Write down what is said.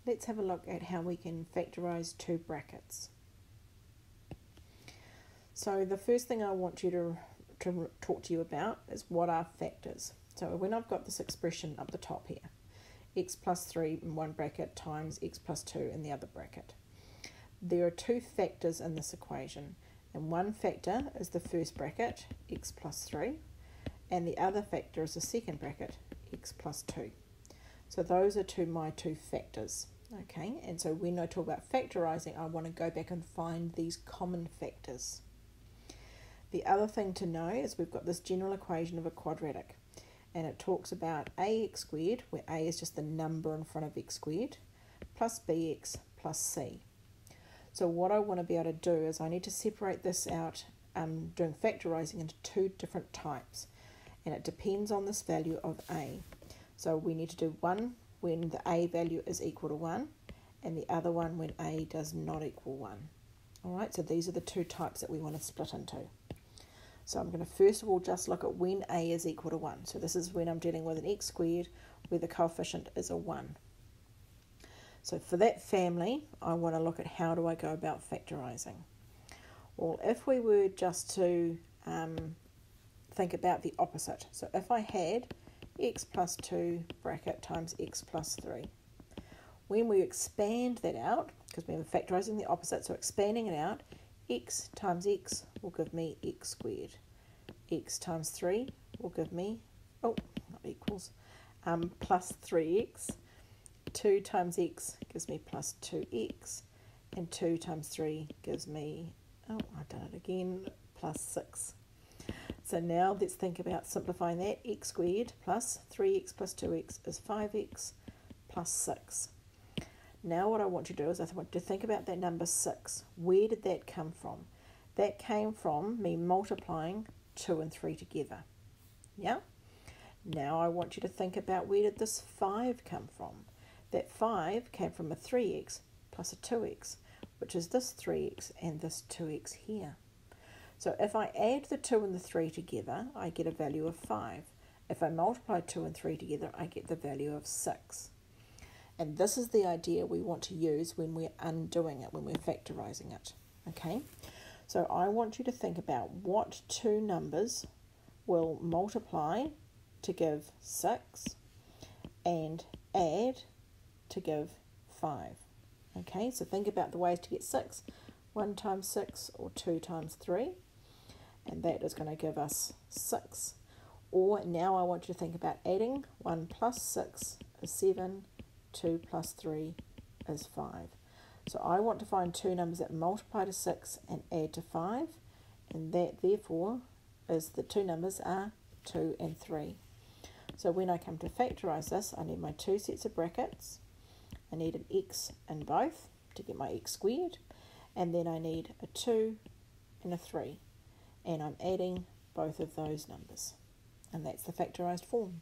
let's have a look at how we can factorise two brackets. So the first thing I want you to talk to you about is what are factors. So when I've got this expression up the top here, x plus 3 in one bracket times x plus 2 in the other bracket. There are two factors in this equation, and one factor is the first bracket, x plus 3, and the other factor is the second bracket, x plus 2. So those are my two factors, okay? And so when I talk about factorising, I want to go back and find these common factors. The other thing to know is we've got this general equation of a quadratic, and it talks about ax squared, where a is just the number in front of x squared, plus bx plus c. So what I want to be able to do is I need to separate this out, doing factorising into two different types, and it depends on this value of a. So we need to do one when the a value is equal to 1, and the other one when a does not equal 1. Alright, so these are the two types that we want to split into. So I'm going to first of all just look at when a is equal to 1. So this is when I'm dealing with an x squared where the coefficient is a 1. So for that family, I want to look at how do I go about factorising. Well, if we were just to think about the opposite. So if I had x plus 2 bracket times x plus 3. When we expand that out, because we're factorising the opposite, so expanding it out, x times x will give me x squared. X times 3 will give me, not equals, plus 3x. 2 times x gives me plus 2x. And 2 times 3 gives me, I've done it again, plus 6. So now let's think about simplifying that. X squared plus 3x plus 2x is 5x plus 6. Now what I want you to do is I want you to think about that number 6. Where did that come from? That came from me multiplying 2 and 3 together. Yeah? Now I want you to think about where did this 5 come from? That 5 came from a 3x plus a 2x, which is this 3x and this 2x here. So if I add the 2 and the 3 together, I get a value of 5. If I multiply 2 and 3 together, I get the value of 6. And this is the idea we want to use when we're undoing it, when we're factorising it. Okay? So I want you to think about what two numbers will multiply to give 6 and add to give 5. Okay? So think about the ways to get 6. 1 times 6 or 2 times 3. And that is going to give us 6. Or now I want you to think about adding. 1 plus 6 is 7. 2 plus 3 is 5. So I want to find two numbers that multiply to 6 and add to 5. And that therefore is the two numbers are 2 and 3. So when I come to factorise this, I need my two sets of brackets. I need an x in both to get my x squared. And then I need a 2 and a 3. And I'm adding both of those numbers. And that's the factorised form.